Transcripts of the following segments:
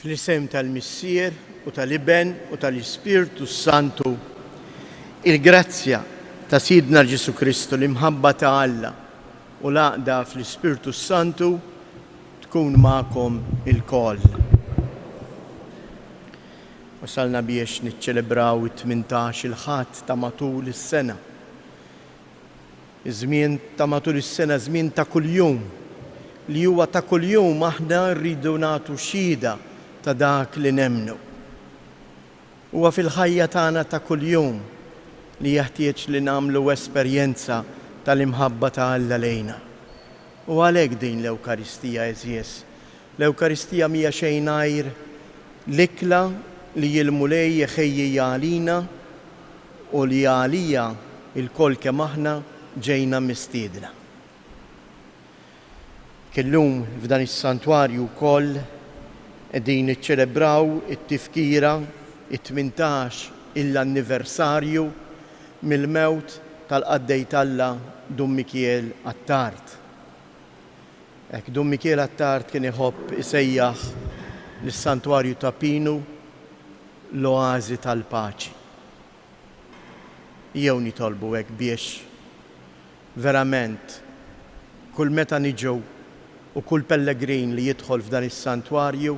Fl-isem tal-Missier u tal-Iben u tal-Ispirtu Santu, il-grazzja ta' Sidna Ġesu Kristu, l-imħabba ta' Alla u l-għaqda fl-Ispirtu Santu tkun ma'kom il-koll. Wasalna biex niċċelebraw it-18 il-ħadd ta' matul is-sena. Iż-żmien ta' matul is-sena żmien ta' kuljum li huwa ta' kuljum aħna rridu nagħtu xhieda ta' dak li nemmnu. Huwa fil-ħajja tagħna ta' kuljum li jeħtieġ li nagħmlu esperjenza tal-imħabba ta' Alla lejna. U għalhekk din l-Ewkaristija eżies. L-Ewkaristija mhija xejn għajr l-ikla li jilmulej jeħejjija għalina u li għalija il-koll kemm aħna ġejna mistiedna. Kellum f'dan is-santwarju wkoll qegħdin niċċelebraw it-tifkira it-18 l-anniversarju mill-mewt tal-qaddejt Alla Dun Mikiel Attart. Hekk Dun Mikiel Attart kien iħobb isejjaħ lis-santwarju ta' Pinu l-oażi tal-paċi. Jew nitolbu hekk biex verament kull meta niġu u kull pellegrin li jidħol f'dan is-santwarju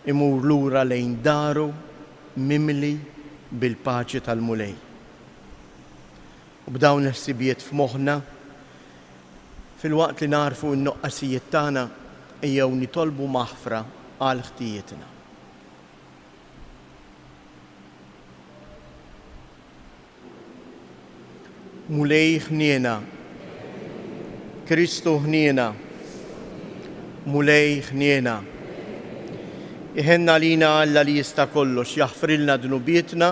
imur lura lejn daru mimli bil-paċi tal-mulej. U b'dawn il-ħsibijiet f'moħħna, fil-waqt li narfu n-noqqasijiet tagħna ejjew nitolbu maħfra għal ħtijietna. Mulej ħniena, Kristu ħniena, mulej ħniena. Iħenna lina Alla li jista' kollox, jaħfrilna dnubietna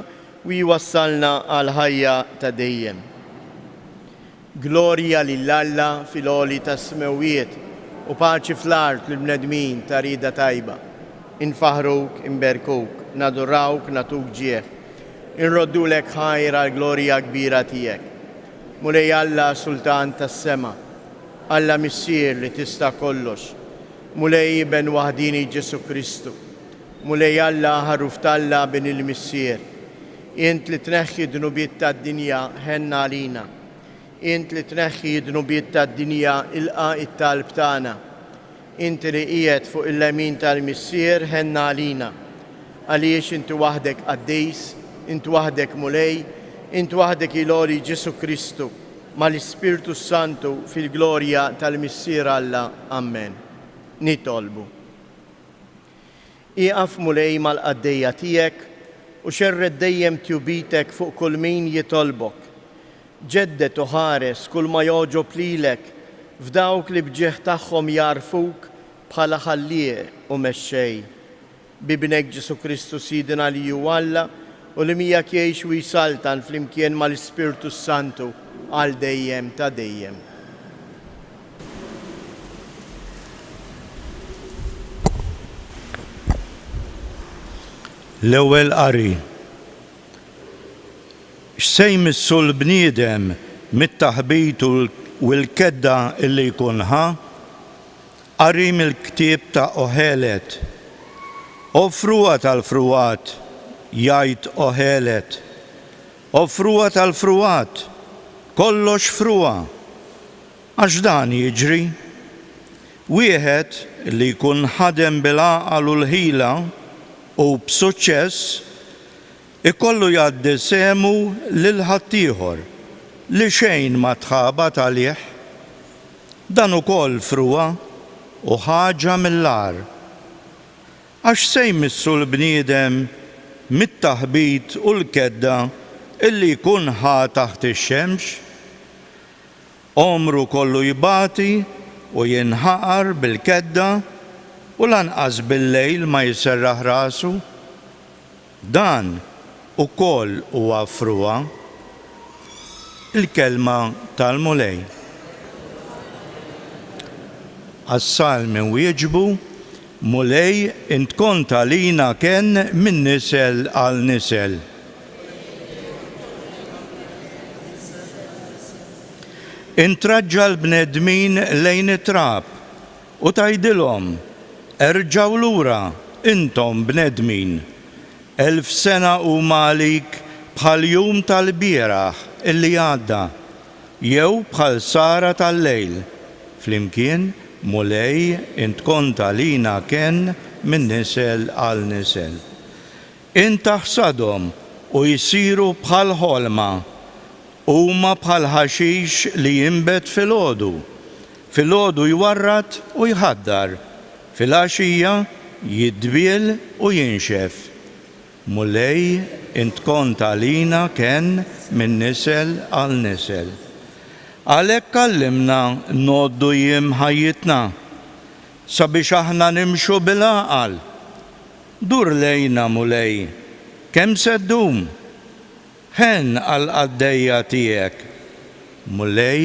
u jwassalna għal ħajja ta' dejjem. Glorja lill-Alla fil-għoli ta' smewiet u paċi fl-art lill-bnedmin ta' rida tajba. Infaħruk, inberkuk, nadurawk, natuk ġieħ. Inroddulek ħajra l-glorja kbira tiegħek. Mulej Alla Sultan tas-sema, Alla Missier li tista' kollox. Mulej ben waħdini Ġesu Kristu, mulej Alla ħaruf talla ben il-Missier. Int li tneħħi dnubiet tad-dinja ħenna għalina. Int li tneħħi dnubiet tad-dinja ilqa it-talb tagħna. Int li qiegħed fuq il-lemin tal-Missier ħenna għalina. Għaliex inti waħdek qaddejs, inti waħdek mulej, inti waħdek iloli Ġesu Kristu mal-Ispirtu Santu fil-glorja tal-Missier Alla. Amen. Nitolbu. Iqaf mulej mal-qaddejja tiegħek u xerred dejjem tjubitek fuq kull min jitolbok. Ġeddet u ħares kull ma joġob lilek f'dawk li bġieħ tagħhom jarfuk bħala ħallieq u mexxej. Bibnek Ġesu Kristu Sidina li hu Alla u li miegħek jgħix u jsaltan flimkien mal-Ispirtu Santu għal dejjem ta' dejjem. L-ewwel qari. X'se jmissu l-bniedem mit-taħbit u l-kedda illi jkunha? Qari mill-ktieb ta' Oħelet. Offruha tal-fruwat, jgħid Oħelet. Offruha tal-fruwat, kollox fruwa. Għax dan jiġri? Wieħed li jkun ħadem bil-għaqal u l-ħila u b'suċċess ikollu jgħaddi semu lil ħaddieħor li xejn ma tħabat għalih. Dan ukoll fruwa u ħaġa mill-għar. Għax se jmissu l-bniedem mit-taħbit u l-kedda illi jkun ħa taħt ix-xemx? Omru kollu jibati u jinħaqar bil-kedda u lanqas bil-lejl ma jserraħ rasu. Dan ukoll huwa fruwa. Il-kelma tal-mulej. Għas-salmi wieġbu, mulej int kont għalina kien minn nisel għal nisel. Intraġġa l-bnedmin lejn it-trab u tgħidilhom erġgħu lura, intom bnedmin, 1000 sena huma għalik bħal jum tal-bieraħ illi għadda, jew bħal sara tal-lejl, flimkien mulej int kont għalina kien minn nisel għal nisel. Int taħsadhom u jisiru bħal ħolma, huma bħal ħaxix li jinbet filgħodu. Filgħodu jwarrat u jħaddar, fil-għaxija jidbiel u jinxef. Mulej int kont għalina kien minn nisel għal nisel. Għalhekk kallimna noddu jiem ħajjitna, sabiex aħna nimxu bil-għaqal. Dur lejna mulej, kemm seddum? Ħen għal qaddejja tiegħek. Mulej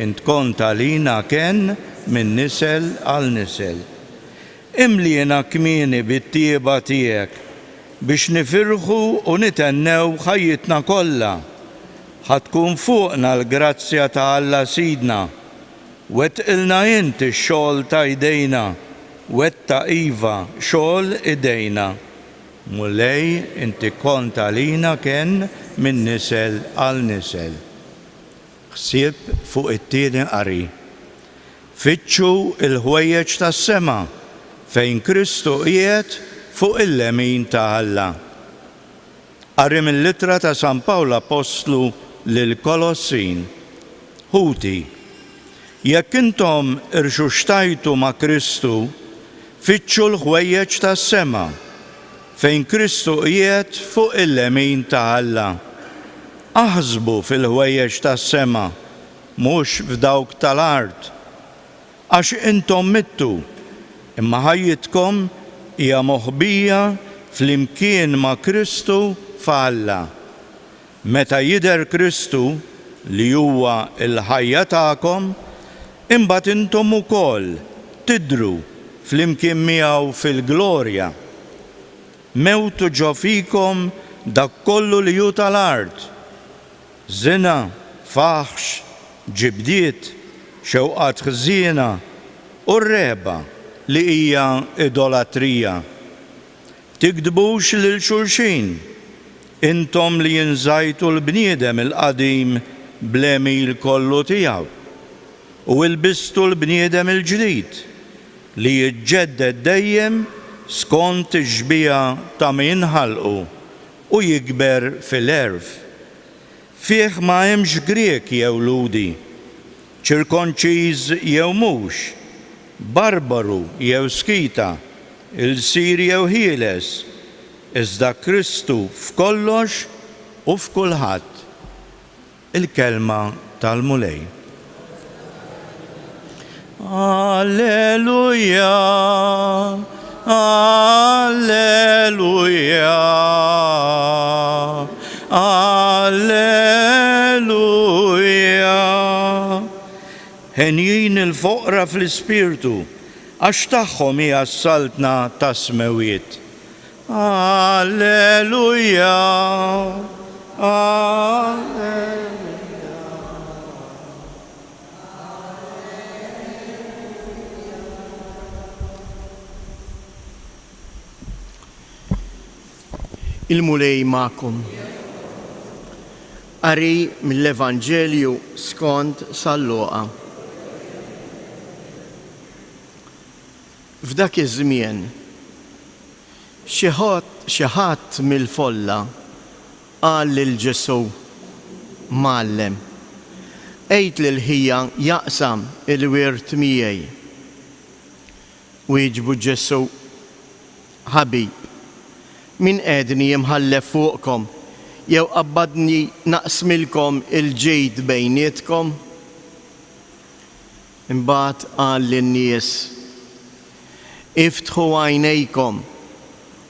int kont għalina kien minn nisel għal nisel. Imlina kmieni bit-tieba tiegħek biex nifirħu u nitennew ħajjitna kollha. Ħatkun fuqna l-grazzja ta' Alla Sidna. Wettqilna inti x-xogħol ta' idejna, wetta iva xogħol idejna. Mulej inti kont għalina kien minn nisel għal nisel. Ħsieb fuq it-tieni qari. Fittxu il-ħwejjeġ tas-sema fejn Kristu qiegħed fuq il-lemin ta' Alla. Qari mill-Littra ta' San Pawl Apostlu lil Kolossin. Ħuti, jekk intom irxuxtajtu ma' Kristu, fittxu l-ħwejjeġ tas-sema fejn Kristu qiegħed fuq il-lemin ta' Alla. Aħsbu fil-ħwejjeġ tas-sema, mhux f'dawk tal-art, għax intom mittu, imma ħajjitkom hija moħbija flimkien ma' Kristu f'Alla. Meta jidher Kristu li huwa l-ħajja tagħkom, imbagħad intom ukoll tidhru flimkien miegħu fil-glorja. Mewtu ġo fikom dak kollu li hu tal-art. Żina, faħx, ġibdiet, xewqat ħżiena u r-reba li hija idolatrija. Tikdbux lil xulxin, intom li jinżajtu l-bniedem il-qadim bl-emil kollu tiegħu u lbistu l-bniedem il-ġdid li jiġġedded dejjem skont ix-xbija ta' min ħalqu u jikber fil-erf. Fih ma hemmx Grek jew Ludi, ċirkonċiż jew mhux, barbaru jew skita, il-sir jew ħieles, iżda Kristu f'kollox u f'kulħadd. Il-kelma tal-mulej. Alleluja, alleluja, alleluja. Ħenjin il-foqra fl-ispirtu, għax tagħhom hija s-saltna tas-smewiet. Alleluja, alleluja. Il-mulej ma'kom. Qari mill-Evanġelju skont San Luqa. F'dak iż-żmien xi ħadd mill-folla qal lil Ġesu, Mgħallem, għid lil ħija jaqsam il-wirt miegħi. Wieġbu Ġesu, ħabib, min qiegħdni jimħallef fuqkom jew qabbadni naqsmilkom il-ġejt bejnietkom? Imbagħad qal lin-nies, iftħu għajnejkom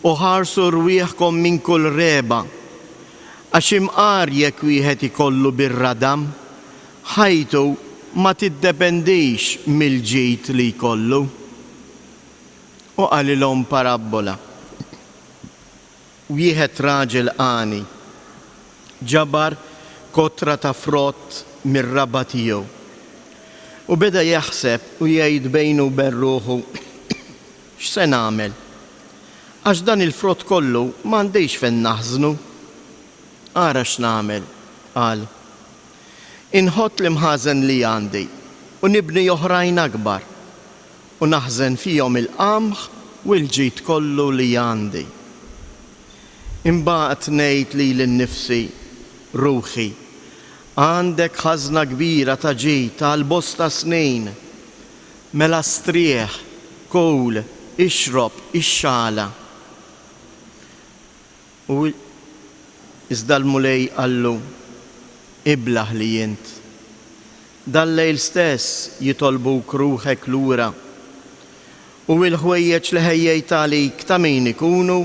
u ħarsu rwieħkom minn kull reba, għax imqar jekk wieħed ikollu bir-radam, ħajtu ma tiddependix mill-ġid li jkollu. U qalilhom parabbola. Wieħed raġel qani ġabar kotra ta' frott mir-raba tiegħu u beda jaħseb u jgħid bejnu u bejn ruħu x'se nagħmel Għax dan il-frott kollu m'għandejx fejn naħżnu. Ara x'nagħmel, qal. Inħott l-imħażen li għandi u nibni oħrajn akbar u naħżen fihom il-qamħ u l-ġid kollu li għandi. Imbagħad ngħid lili nnifsi, ruħi, għandek ħażna kbira ta' ġid tal-bosta snin, mela strieħ, kul, ixrob, ixxala. U iżda l-mulej qallu, iblaħ li jint. Dal-lejl stess jitolbuk ruħek lura u l-ħwejjeġ li ħejjejt għalik ta' min ikunu,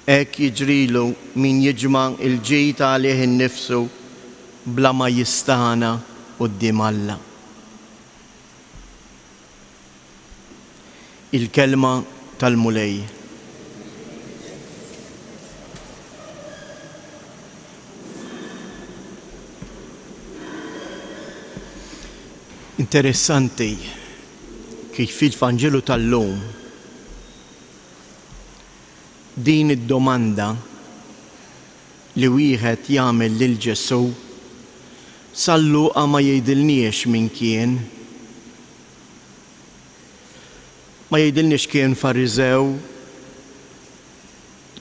hekk jiġrilu min jiġma' il-ġid għalih innifsu bla ma jistana quddiem Alla. Il-kelma tal-mulej. Interessanti kif fil-Vanġelu tal-lum din id-domanda li wieħed jagħmel lil Ġesu sal-luqa ma jgħidilniex min kien. Ma jgħidilniex kien Fariżew,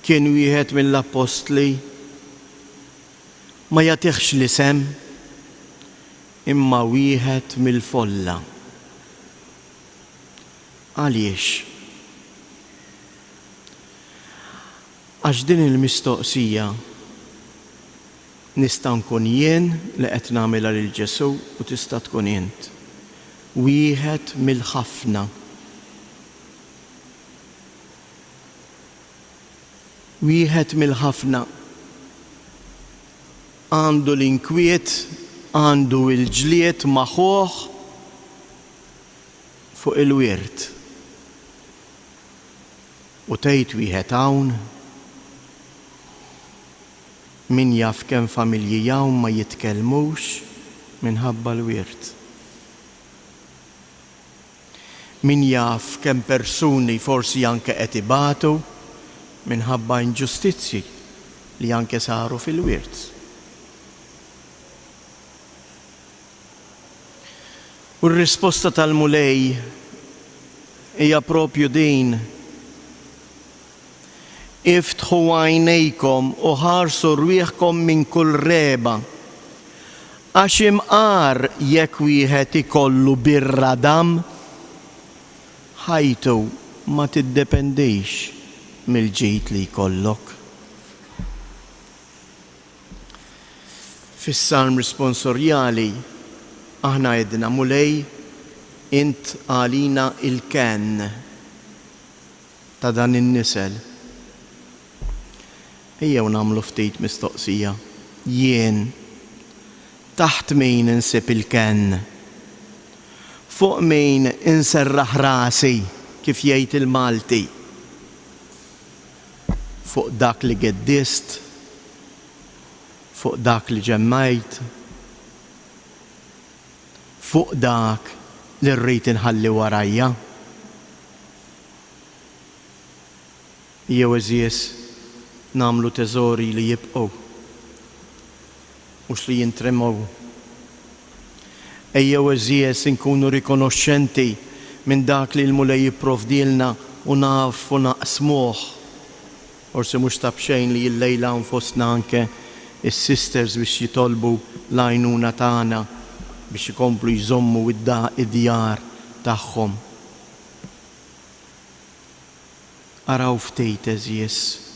kien wieħed mill-Apostli, ma jagħtihx l-isem, imma wieħed mill-folla. Għaliex? Għax din il-mistoqsija nista' nkun jien li qed nagħmilha lil Ġesu u tista' tkun int. Wieħed mill-ħafna. Wieħed mill-ħafna. Għandu l-inkwiet, għandu l-ġlied magħhom fuq il-wirt. U tgħid wieħed hawn min jaf kemm familji hawn ma jitkellmux minħabba l-wirt. Min jaf kemm persuni forsi anke qed ibatu minħabba inġustizzji li anke saru fil-wirt. U r-risposta tal-mulej hija propju din: iftħu għajnejkom u ħarsu rwieħkom minn kull reba, għax imqar jekk wieħed ikollu birra dam, ħajtu ma tiddependix mill-ġid li jkollok. Fis-salm responsorjali aħna għedna mulej, int għalina il-ken ta' dan in-nisel. Ejjew nagħmlu ftit mistoqsija. Jien taħt min insib il-ken? Fuq min inserraħ rasi kif jgħid il-Malti? Fuq dak li geddist? Fuq dak li ġemmajt? Fuq dak li rrid inħalli warajja? Jew eżies nagħmlu teżori li jibqgħu mhux li jintremgħu. Ejjew eżies inkunu rikonoxxenti minn dak li l-mulej jipprovdilna u nafu naqsmuh. Forsi mhux ta' bxejn li jillejla nfostna anke is-sisters biex jitolbu l-għajnuna tagħna biex ikomplu jżommu id-djar tagħhom. Araw ftit eżies.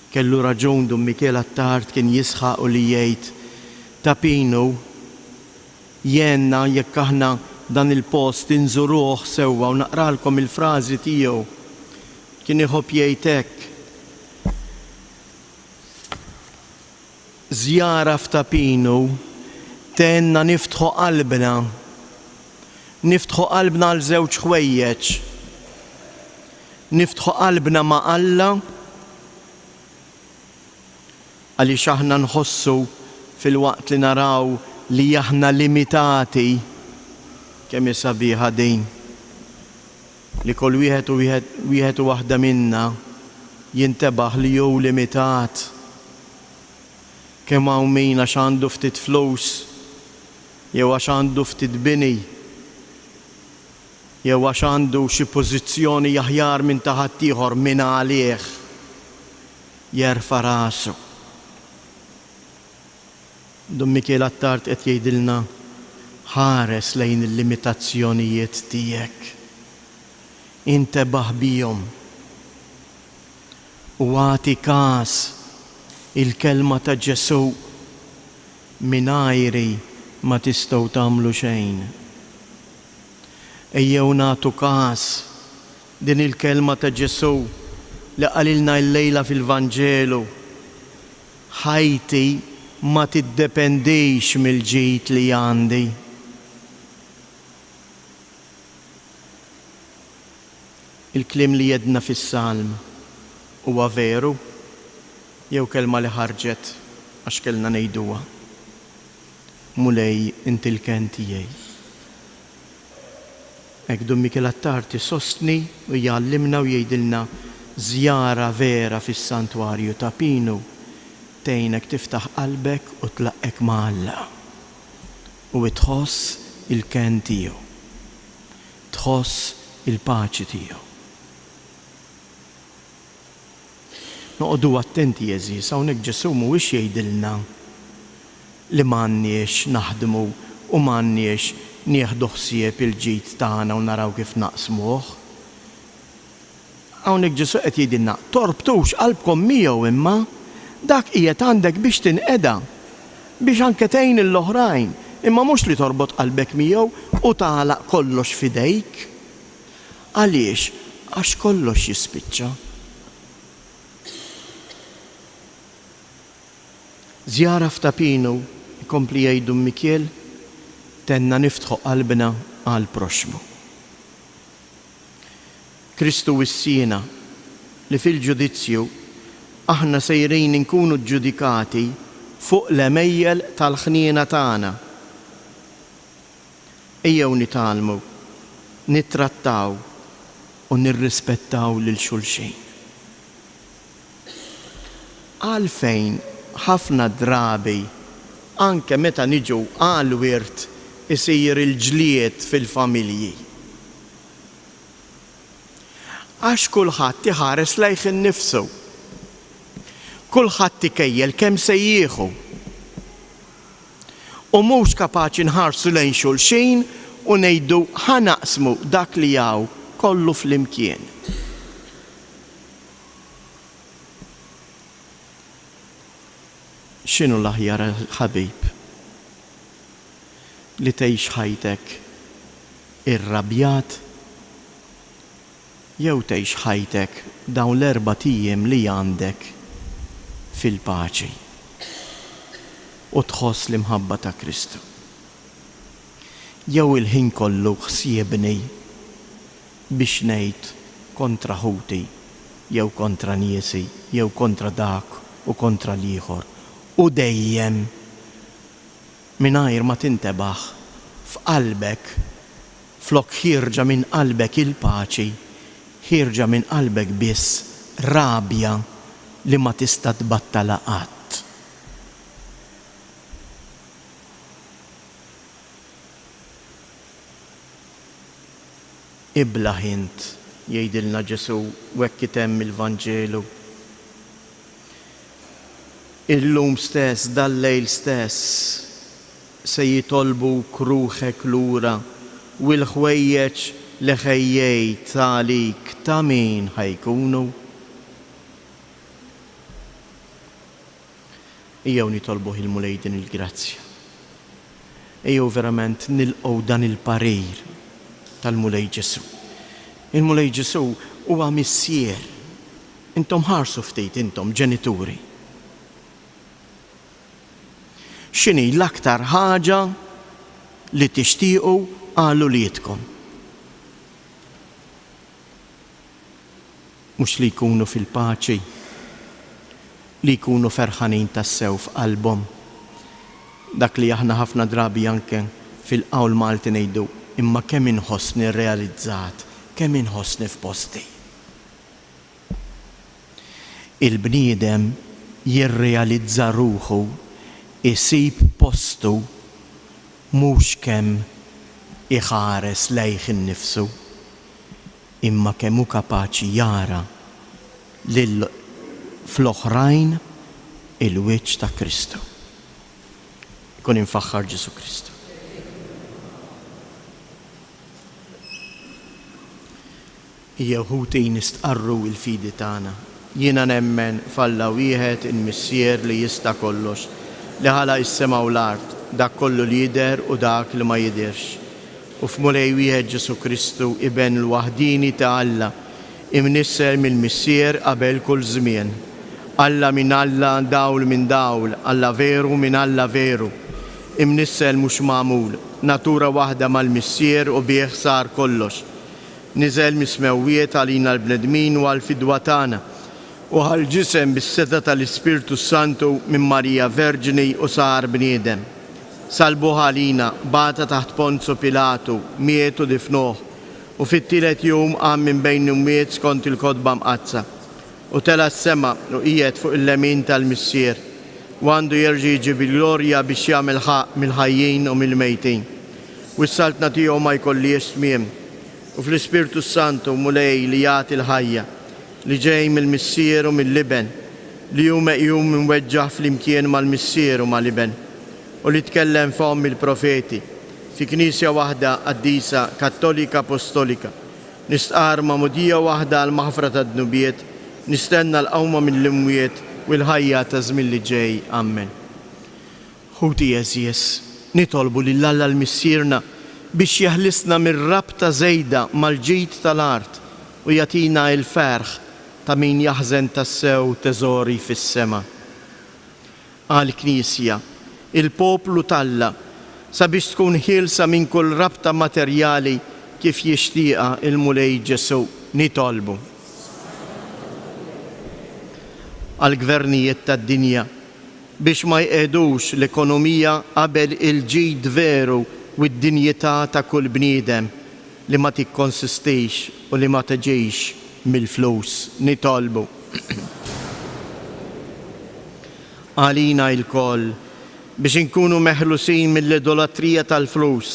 Kellu raġun Dum Michel Attard kien jisħaq u li jgħid tapinu jenna jekk aħna dan il-post inżuruh sewwa u naqralkom il-frażi tiegħu. Kien iħobb jgħid hekk: żjara f'Tapinu tenna niftħu qalbna għal żewġ ħwejjeġ. Niftħu qalbna ma' Alla għaliex aħna nħossu fil-waqt li naraw li aħna limitati kemm sabiħa din. li kol wieħed u waħda minna jintebaħ li jew limitat kemm hawn min għax għandu ftit flus jew għax għandu ftit bini jew għax għandu xi pożizzjoni aħjar minn ta' ħaddieħor minn għalih jerfa' rasu. Dum Mikiel Attard qed jgħidilna ħares lejn il-limitazzjonijiet tiegħek. Intebaħ bihom u għati każ il-kelma ta' Ġesu mingħajri ma tistgħu tagħmlu xejn. Ejjew nagħtu każ din il-kelma ta' Ġesu li qalilna llejla fil-Vanġelu. Ħajti ma tiddependix mill-ġid li għandi. Il-kliem li jedna fis-Salm huwa veru jew kelma li ħarġet għax kellna ngħiduha. Mulej inti l-ken tiegħi. Hekk Dum Mikiel Attard isostni u jgħallimna u jgħidilna żjara vera fis-santwarju ta' Pinu tgħinek tiftaħ qalbek u tlaqqek ma' Alla u tħoss il-ken tiegħu, tħoss il-paċi tiegħu. Noqogħdu attenti eżis, hawnhekk Ġesu mhuwiex jgħidilna li m'għandniex naħdmu u m'għandniex nieħdu ħsieb il-ġid tagħna u naraw kif naqsmuh. Hawnhekk Ġesu qed jgħidilna torbtux qalbkom miegħu imma dak qiegħed għandek biex tinqeda biex anke tgħin l-oħrajn imma mhux li torbot qalbek miegħu u tagħlaq kollox f'idejk. Għaliex? Għax kollox jispiċċa. Żjara f'ta' Pinu, ikompli jgħidu Mikiel, tenna niftħu qalbna għal proxmu. Kristu wissina li fil-ġudizzju aħna sejrin inkunu ġġudikati fuq l-emejjel tal-ħniena tagħna. Ejjew nitalmu, nittrattaw u nirrispettaw lil xulxin. Għalfejn ħafna drabi anke meta niġu għal wirt isir il-ġlied fil-familji. Għax kulħadd iħares lejh innifsu. Kulħadd ikejjel kemm se jieħu. U mhux kapaċi nħarsu lejn xulxin u ngħidu ħanaqsmu dak li hawn kollu flimkien. X'inhu l-aħjar ħabib? Li tgħix ħajtek irrabjat jew tgħix ħajtek dawn l-4 ijiem li għandek fil-paċi u tħoss l-imħabba ta' Kristu. Jew il-ħin kollu ħsiebni biex ngħid kontra ħuti jew kontra niesi jew kontra dak u kontra l-ieħor. U dejjem mingħajr ma tintebaħ f'qalbek flok ħirġa minn qalbek il-paċi, ħirġa minn qalbek biss rabja li ma tista' tbattala qatt. Ibla ħint jgħidilna Ġesu hekk itemm il-Vanġelu. Illum stess, dal-lejl stess, se jitolbu kruħek lura u l-ħwejjeġ li ħejjejt għalik ta' min ħajkunu. Ejjew nitolbu il-mulej din il-grazzja. Ejjew verament nilqgħu dan il-parir tal-mulej Ġesu. Il-mulej Ġesu huwa missier. Intom ħarsu ftit intom ġenituri. X'inhi l-aktar ħaġa li tixtiequ għal uliedkom? Mhux li jkunu fil-paċi, li jkunu ferħanin tassew f'qalbhom. Dak li aħna ħafna drabi anke fil-qawl Malti ngħidu imma kemm inħossni rrealizzat, kemm inħossni f'posti. Il-bniedem jirrealizza ruħu, isib postu, mhux kemm iħares lejh innifsu, imma kemm hu kapaċi jara lil fl-oħrajn il-wiċċ ta' Kristu. Ikun infaħħar Ġesu Kristu. Jeħuti nistqarru il-fidi tagħna. Jiena nemmen falla wieħed il-missier li jista' kollox, li ħala is-sema u l-art, dak kollu li jidher u dak li ma jidirx. U f'mulej wieħed Ġesu Kristu iben l-waħdini ta' Alla, imnisser mill-missier qabel kull żmien. Alla minn Alla, dawl minn dawl, Alla veru minn Alla veru. Imnissel mhux magħmul, natura waħda mal-missier u bih sar kollox. Niżel mismewwiet għalina l-bnedmin u għal-fidwa tagħna u għal-ġisem bis-seta tal-Ispirtu Santu minn Marija Verġini u sar bniedem. Salbu għalina, bata taħt Ponzu Pilatu, mietu difnuh u fit-tielet jum qam minn bejn imwiet skont il-kodba mqazza. U tela s-sema u qiegħed fuq il-lemin tal-missier u għandu jerġa' jiġi bil-glorja biex jagħmel ħaq mill-ħajjin u mill-mejtin. U s-saltna tiegħu ma jkollix tmiem. U fl-Ispirtu Santu mulej li jagħti l-ħajja li ġej mill-missier u mill-liben li hu meqjum imweġġaħ flimkien mal-missier u mal-liben u li tkellem f'hom il-profeti fi knisja waħda qaddisa kattolika apostolika. Nistqar ma'mudija waħda għal maħfra tad-dnubiet, nistenna l-qawma mill-imwiet u l-ħajja ta' żmien li ġej. Amen. Ħuti Jeżies, nitolbu lil Alla l-missierna biex jeħlisna mir-rabta żejda mal-ġid tal-art u jagħtina l-ferħ ta' min jaħżen tassew teżori fis-sema. Għall-Knisja, il-poplu talla sabiex tkun ħielsa minn kull rabta materjali kif jixtieqha il-mulej Ġesu, nitolbu. Għall-gvernijiet tad-dinja biex ma jqedux l-ekonomija qabel il-ġid veru u d-dinjità ta' kull bniedem li ma tikkonsistix u li ma tiġix mill-flus, nitolbu. Għalina il-koll biex inkunu meħlusin mill-idolatrija tal-flus,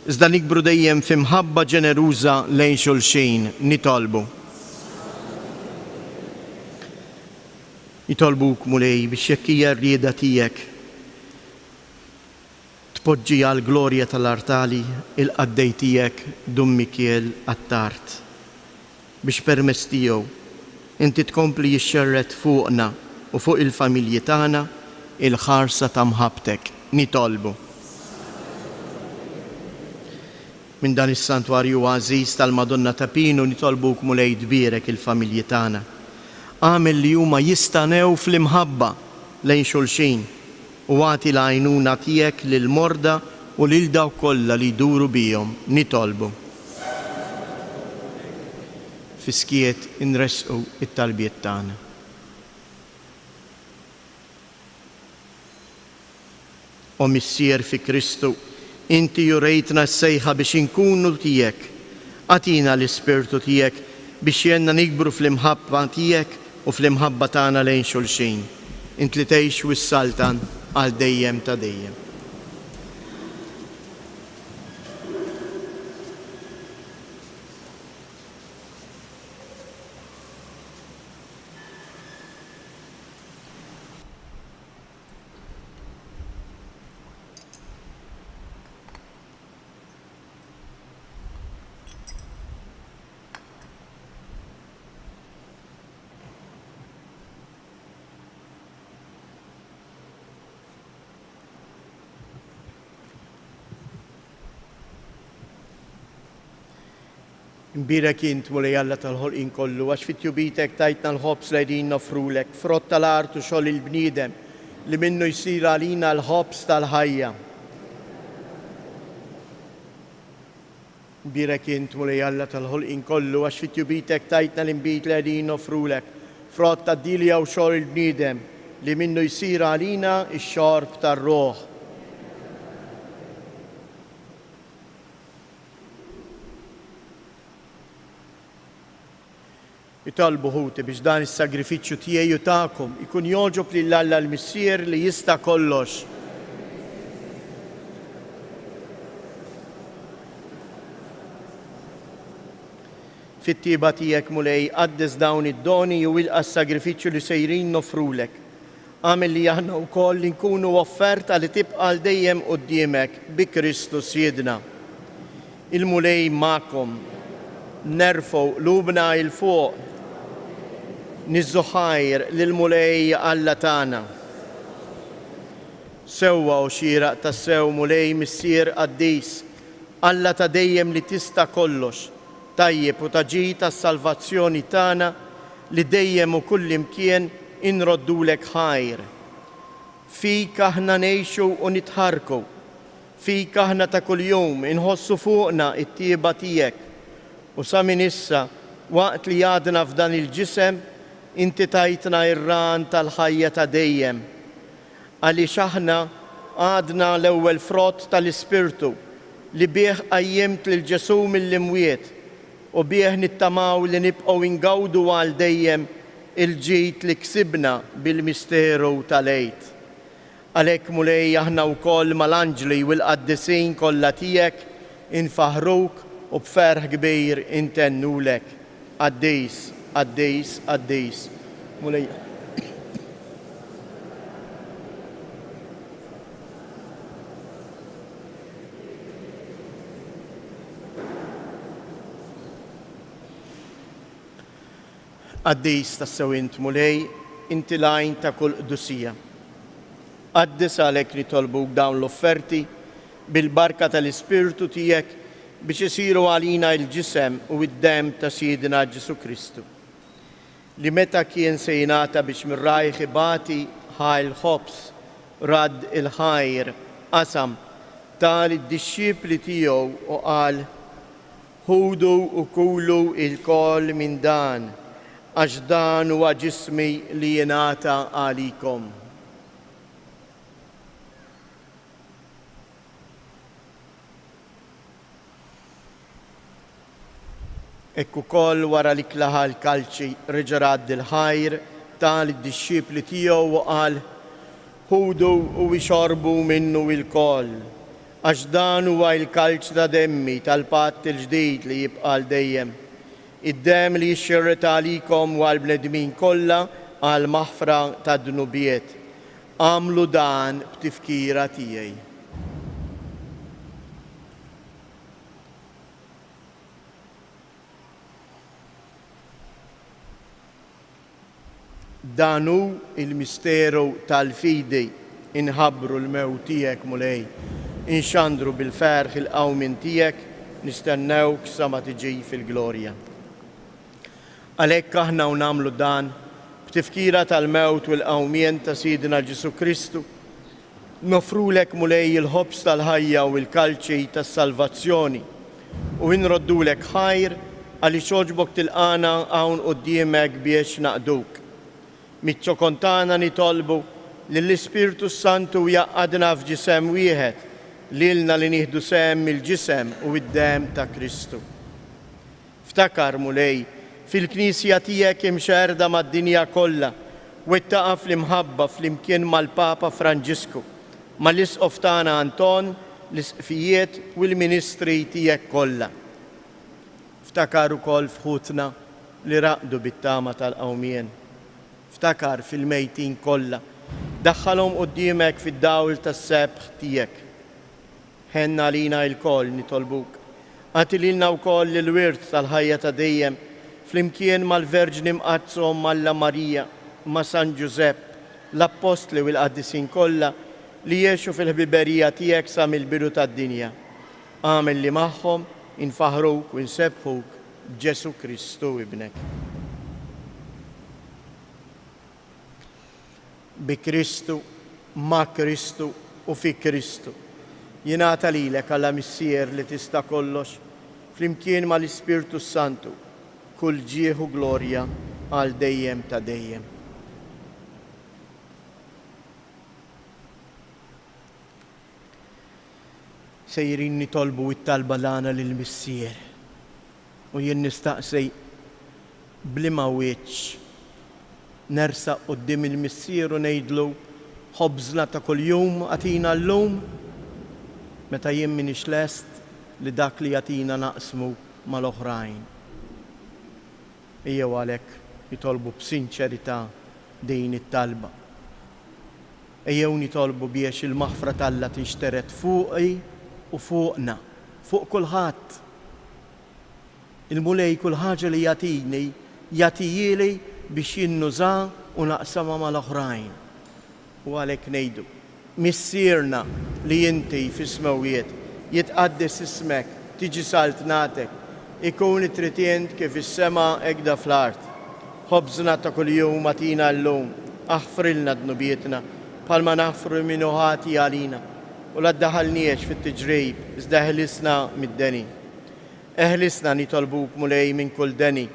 iżda nikbru dejjem f'imħabba ġeneruża lejn xulxin, nitolbu. Nitolbuk mulej biex jekk hija rrieda tiegħek tpoġġi għal glorja tal-artali il-qaddej tiegħek Dum Mikiel għat-Tart biex permezz tiegħu inti tkompli jixxerret fuqna u fuq il-familji tagħna il-ħarsa ta' mħabbtek, nitolbu. Minn dan is-santwarju għażiż tal-Madonna ta' Pinu nitolbuk mulej dbierek il-familji tagħna. Għamel li huma jistanew fl-imħabba lejn xulxin u għati l-għajnuna tiegħek lil-morda u lil dawk kollha li jduru bihom, nitolbu. Fiskiet inresqu it-talbiet tagħna. O missier fi Kristu, inti jurejtna s-sejħa biex inkunu tiegħek, għatina l-Ispirtu tiegħek biex jenna nikbru fl-imħabba tiegħek u fl-imħabba tagħna lejn xulxin. Int li tgħix wis-saltan għal dejjem ta' dejjem. Imbirek int mulej Alla tal-ħolqien kollu, għax fit-tjubitek tajtna l-ħobs li qegħdin nofrulek, frott tal-art u xogħol il-bniedem li minnu jsir għalina l-ħobs tal-ħajja. Imbirek int mulej Alla tal-ħolqien kollu, għax fit-tjubitek tajtna l-imbit li qegħdin nofrulek, frott tad-dilja u xogħol il-bniedem li minnu jsir għalina x-xorb tar-roħ. Itolbu ħuti biex dan is-sagrifiċċju tiegħi u tagħkom ikun jogħġob lil Alla l-Missier li jista' kollox. Fit-tieba tiegħek mulej qaddes dawn id-doni u ilqa' s-sagrifiċċju li sejrin nofrulek. Għamel li aħna wkoll li nkunu offerta li tibqa' dejjem quddiemek bi Kristus Siedna. Il-mulej magħkom nerfgħu qlubna il fuq nizzuħajr lil-mulej Alla tagħna. Sewwa u xieraq tas-sew mulej Missier Qaddis, Alla ta' dejjem li tista' kollox, tajjeb u taġi tas-salvazzjoni tagħna li dejjem u kullimkien inroddulek ħajr. Fik aħna ngħixu u nitħarku, fik aħna ta' kuljum inħossu fuqna it-tieba tiegħek u sa minn issa waqt li għadna f'dan il-ġisem inti tajtna ir-ran tal-ħajja ta' dejjem. Għaliex aħna għadna l-ewwel frott tal-Ispirtu li bih qajjimt lil Ġesu mill-imwiet u bih nittamaw li nibqgħu ingawdu għal dejjem il-ġid li ksibna bil-misteru tal-għejt. Għalhekk mulej aħna wkoll mal-anġli u l-qaddisin kollha tiegħek infaħruk u b'ferħ kbir intennulek. Qaddis, qaddis, qaddis. Mulej. Qaddis tas-sew int mulej, inti lajn ta' kull qdusija. Qaddis għalhekk nitolbuk dawn l-offerti bil-barka tal-Ispirtu tiegħek biex isiru għalina il-ġisem u id-dem ta' Siedna Ġesu Kristu. Li meta kien se jingħata biex mir-rajħ ibati ħajl ħobs rad il-ħajr qasam tal id-dixxipli tiegħu u qal ħudu u kulu il-kol minn dan għax dan huwa ġismi li jingħata għalikom. Ekku koll wara li klaħa l-kalċi reġarad il-ħajr tal id-dixxipli tiegħu u qal ħudu u ixorbu minnu il-koll għax dan huwa l-kalċ ta' demmi tal-patt il-ġdid li jibqa' dejjem. Id-dem li jixxirret għalikom u għal-bnedmin kollha għal maħfra ta' dnubiet. Għamlu dan b'tifkira tiegħi. Danu il-misteru tal-fidi inħabbru l-mewt tiegħek mulej, inxandru bil-ferħ il-qawmin tiegħek, nistennewk sa ma tiġi fil-glorja. Għalhekk aħna u nagħmlu dan b'tifkira tal-mewt u l-qawmien ta' Siedna Ġesu Kristu, nofrulek mulej il-ħobs tal-ħajja u l-kalċi tas-salvazzjoni u nroddulek ħajr għaliex għoġbok tilqana hawn quddiemek biex naqduk. Mitċokontana nitolbu li l-Ispirtu Santu jaqadna f'ġisem wieħed lilna li nieħdu sem il-ġisem u id-dem ta' Kristu. Ftakar mulej fil-Knisja tiegħek imxerda mad-dinja kollha u ittaqa' fl-imħabba flimkien mal-Papa Franġisku, mal-Isqof tagħna Anton, l-isqfijiet u l-ministri tiegħek kollha. Ftakar ukoll fħutna li raqdu bit-tama tal-qawmien. Ftakar fil-mejtin kollha, daħħalhom quddiemek fid-dawl tas-sebħ tiegħek. Ħenna lina l-koll nitolbuk. Għati lilna wkoll il-wirt tal-ħajja ta' dejjem flimkien mal-Verġni mqazzhom Alla Marija, ma' San Ġusepp, l-Apostli u l-Qaddisin kollha li jgħixu fil-ħbiberija tiegħek sa mill-bidu tad-dinja. Għamel li magħhom infaħruk u nsebħuk Ġesu Kristu ibnek. Bi Kristu, ma' Kristu u fi Kristu. Jingħata lilek Alla Missier li tista' kollox, flimkien mal-Ispirtu Santu, kull ġieħ u glorja għal dejjem ta' dejjem. Sejrin nitolbu it-talba lana lill-Missier u jien nistaqsi blima wiċċ nersaq qudiem il-Missieru ngħidlu ħobżna ta' kuljum għatina llum meta jien minix lest li dak li jagħtina naqsmu mal-oħrajn. Ejjew għalhekk nitolbu b'sinċerità din it-talba. Ejjew nitolbu biex il-maħfra tal-Alla tinxteret fuqi u fuqna, fuq kulħadd. Il-mulej kull ħaġa li jagħtini jagħtijili biex jinnuża u naqsamha mal-oħrajn. U għalhekk ngħidu, Missierna li inti fis-smawijiet jitqaddes ismek, tiġi saltnatek, ikun it-tritjent kif is-sema hekk fl-art. Ħobżna ta' kuljum atina llum, aħfrilna dnubietna bħalma naħfru minnu ħati għalina u la ddaħalniex fit-tiġrib, iżda eħlisna mid-deni. Eħlisna nitolbuk mulej minn kull deni.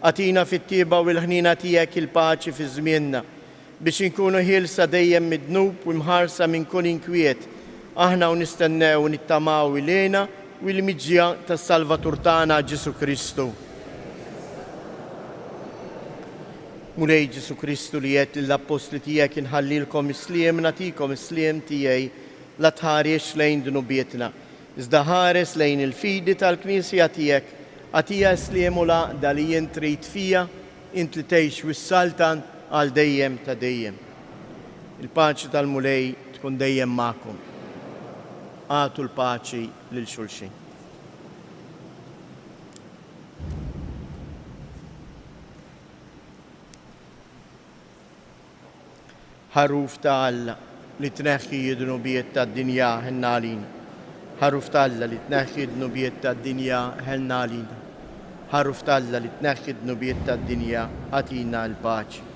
Atina fit-tieba u l-ħnina tiegħek il-paċi fi żmienna biex inkunu ħielsa dejjem mid-dnub u mħarsa minn kull inkwiet. Aħna u nistennew u nittamaw ilejna u l-miġja tas-Salvatur tagħna Ġesu Kristu. Mulej Ġesu Kristu li jgħid lill-Apostli tiegħek inħallilkom isliem nagħtikom isliem tiegħi la tħares lejn dnubietna. Iżda ħares lejn il-fidi tal-Knisja tiegħek, għatija isliem u laqda li jien trid fija, int li tgħix wis-saltan għal dejjem ta' dejjem. Il-paċi tal-mulej tkun dejjem magħkom. Għatu l-paċi lil xulxin. Ħaruf ta' Alla li tneħħi d-dnubiet tad-dinja ħelna għalina. Ħaruf ta' Alla li tneħħi d-dnubiet tad-dinja ħelna għalina. Ħaruf ta' Alla li tneħħi d-dnubiet tad-dinja għatina l-paċi.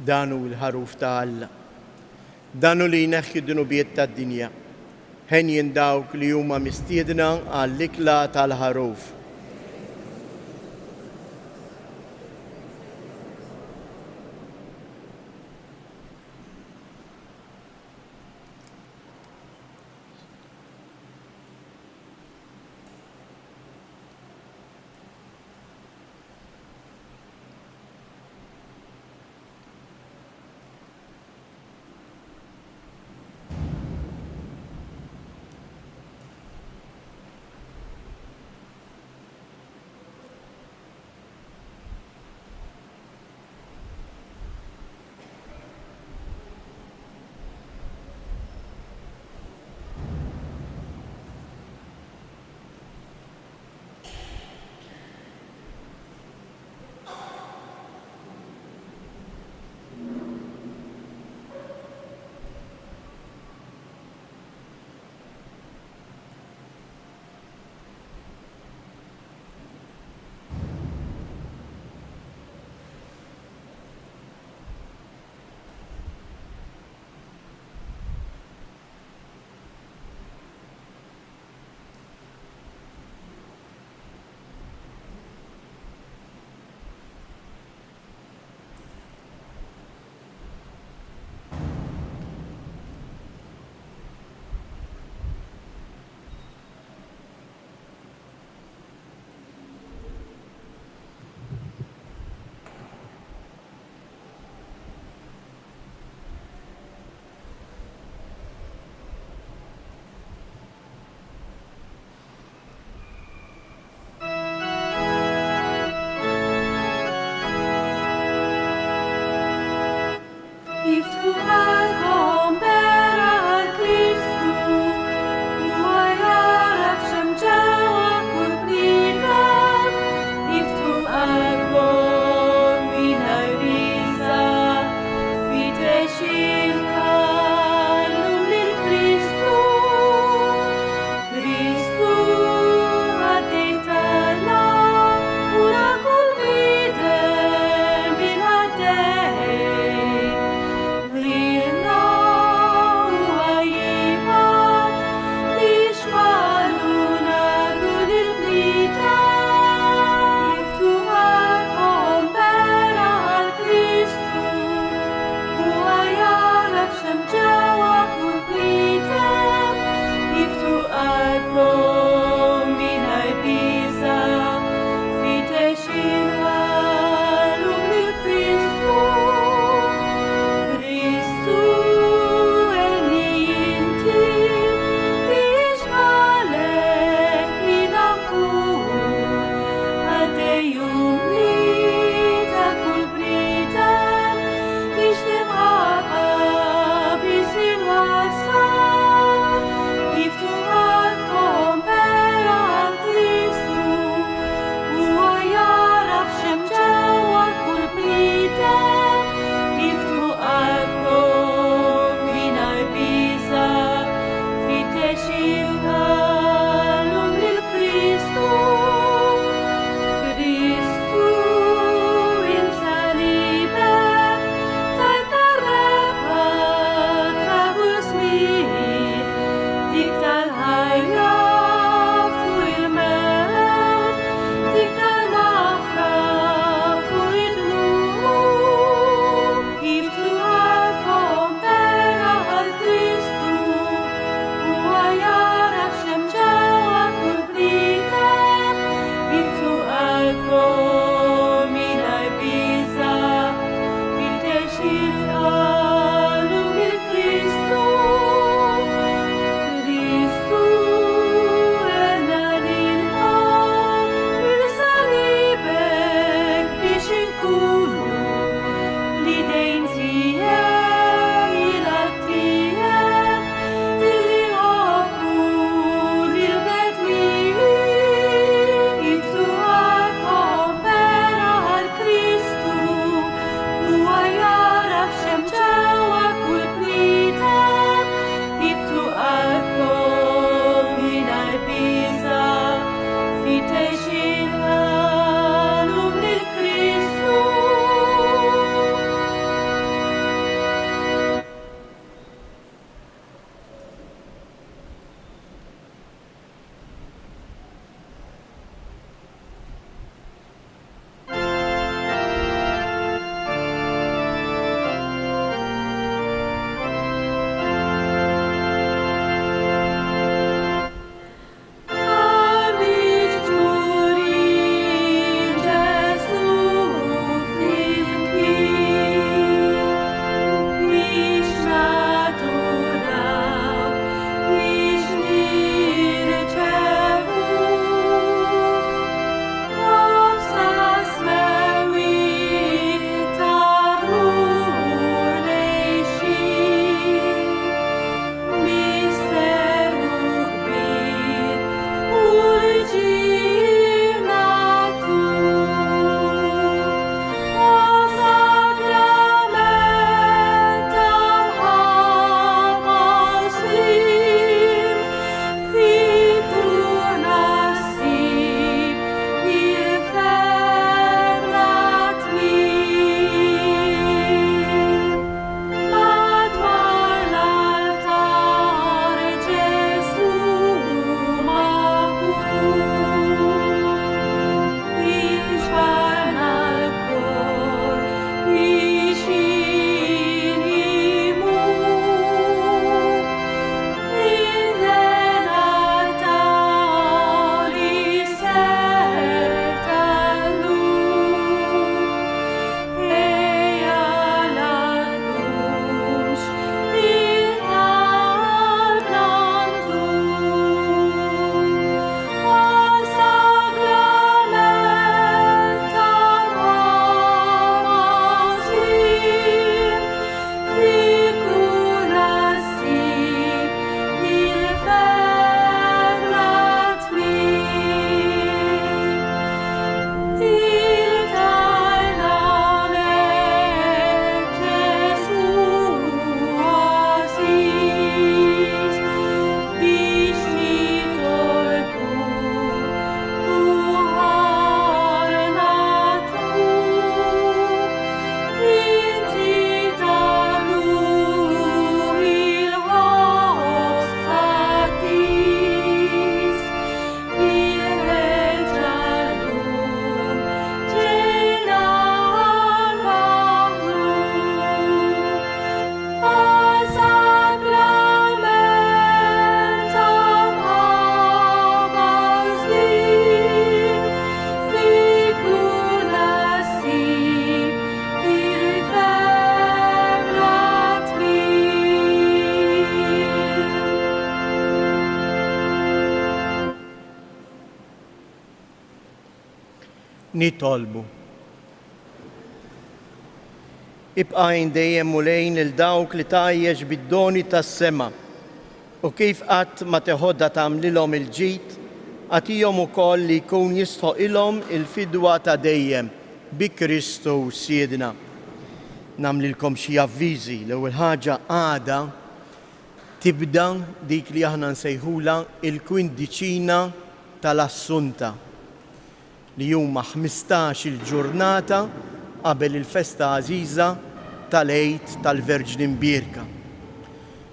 Danu l-ħaruf ta' Alla. Danu li jneħħi d-dnubiet tad-dinja. Ħen dawk li huma mistiedna għall-ikla tal-ħaruf. nitolbu. Ibqa' dejjem mulejn il dawk li tajjex bid-doni tas-sema u kif qatt ma teħodha tagħmlilhom il-ġid għatihom ukoll li jkun jistħoq ilhom il-fidwa ta' dejjem bi Kristu Siedna. Nagħmlilkom xi avviżi. L-ewwel ħaġa għada tibda dik li aħna nsejħula il-kwindiċina tal-Assunta li huma 15 il-ġurnata qabel il-festa għażiża tal-Għid tal-Verġni Mbierka.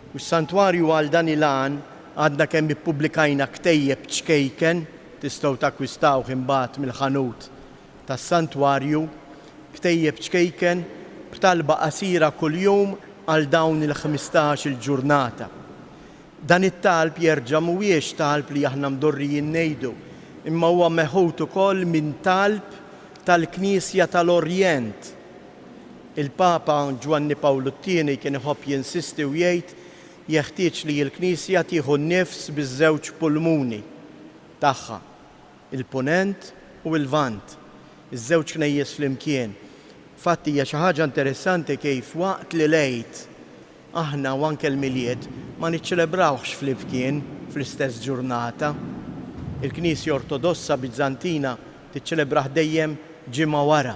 U s-santwarju għal dan il-għan għadna kemm ippubblikajna ktejjeb ċkejken, tistgħu takkwistawh imbagħad mill-ħanut tas-santwarju, ktejjeb ċkejken b'talba qasira kuljum għal dawn il-15 il-ġurnata. Dan it-talb jerġa' mhuwiex talb li aħna mdorrijin ngħidu, imma huwa meħud ukoll minn talb tal-Knisja tal-Orjent. Il-Papa Ġwanni Pawlu II kien iħobb jinsisti u jgħid jeħtieġ li l-Knisja tieħu nnifs biż-żewġ pulmuni tagħha, il-punent u l-vant, iż-żewġ knejjes flimkien. Fatti hija xi ħaġa interessanti kif waqt li l-Għid aħna u anke l-milied ma niċċelebrawhx flimkien fl-istess ġurnata. Il-Knisja Ortodossa Biżantina tiċċelebraħ dejjem ġimgħa wara.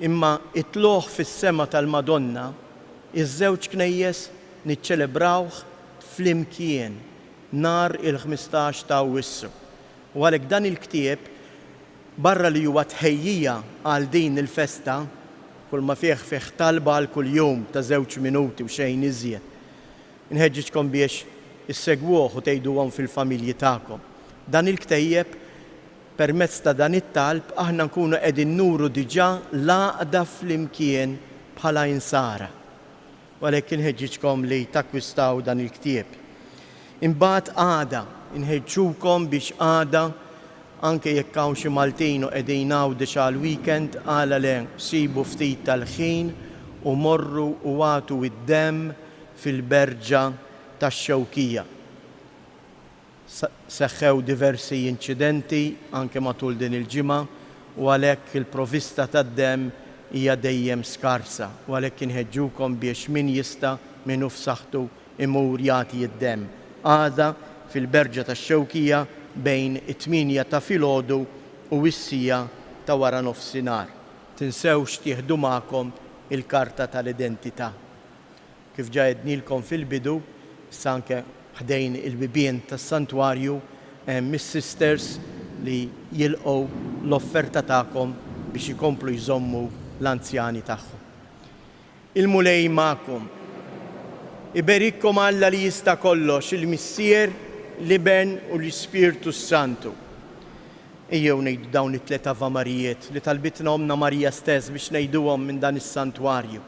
Imma it-tluħ fis-sema tal-Madonna iż-żewġ knejjes niċċelebrawh flimkien nhar il-15 ta' Awwissu. U għalhekk dan il-ktieb barra li huwa tħejjija għal din il-festa, kull ma fih talba għal kull jum ta' 2 minuti u xejn iżjed. Inħeġġiġkom biex issegwuh u tgħiduhom fil-familji tagħkom. Dan il-ktejjeb permezz ta' dan it-talb aħna nkunu qegħdin nuru diġà l-għaqda flimkien bħala insara. Għalhekk inħeġġiġkom li takkwistaw dan il-ktieb. Imbagħad għada inħeġġukom biex għada anke jekk hawn xi Maltin u qegħdin għawdex għall-weekend għala le sibu ftit tal-ħin u morru u għatu id-demm fil-berġa tax-Xewkija. Seħħew diversi inċidenti anke matul din il-ġimgħa u għalhekk il-provista tad-demm hija dejjem skarsa. U għalhekk inħeġġukom biex min jista' minnu f'saħħtu imur jagħti id-demm. Għada fil-berġa tax-Xewkija bejn it-8 ta' filgħodu u s-sija ta' wara nofsinhar. Tinsewx tieħdu magħkom il-karta tal-identità. Kif ġa għednilkom fil-bidu, issa anke ħdejn il-bibien tas-santwarju hemm is-sisters li jilqgħu l-offerta tagħkom biex ikomplu jżommu l-anzjani tagħhom. Il-mulej magħkom. Iberikkom Alla li jista' kollox, il-Missier, l-Iben u l-Ispirtu Santu. Ejjew ngħidu dawn it-tliet Ava Marijiet li talbitna Omna Marija stess biex ngħiduhom minn dan is-santwarju.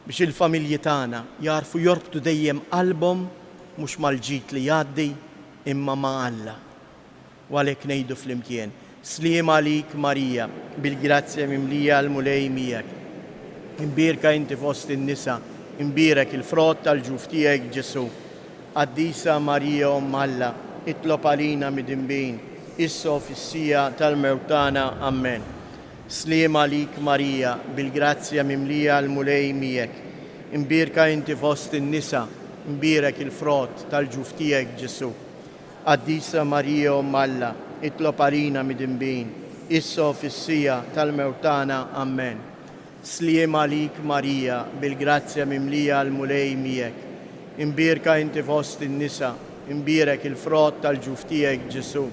Biex il-familji tagħna jarfu jorbtu dejjem qalbhom mhux mal-ġid li jgħaddi imma ma' Alla. U għalhekk ngħidu flimkien: Sliem għalik Marija, bil-grazzja mimlija l-mulej miegħek. Imbierka inti fost in-nisa, imbierek il-frott tal-ġuf tiegħek Ġesu. Qaddisa Marija Omm Alla, itlob għalina mid-inbin, issa fis-sija tal-mewtana. Amen. Sliem għalik Marija, bil-grazzja mimlija l-mulej miegħek. Imbierka inti fost in-nisa, imbierek il-frott tal-ġuf tiegħek Ġesu. Qaddisa Marija Omm Alla, itlob għalina mid-inbin, issa fis-sija tal-mewtana. Amen. Sliem għalik Marija, bil-grazzja mimlija l-mulej miegħek. Imbierka inti fost in-nisa, imbierek il-frott tal-ġuf tiegħek Ġesu.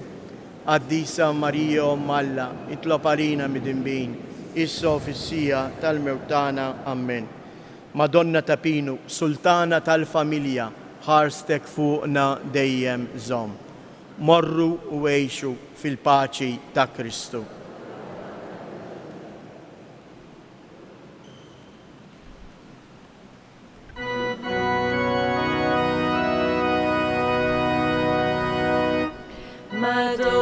Qaddisa Marija Omm Alla, itlob għalina mid-inbin, issa fis-sija tal-mewtana. Amen. Madonna ta' Pinu, Sultana tal-familja, ħarstek fuqna dejjem żomm. Morru u għejxu fil-paċi ta' Kristu. Madonna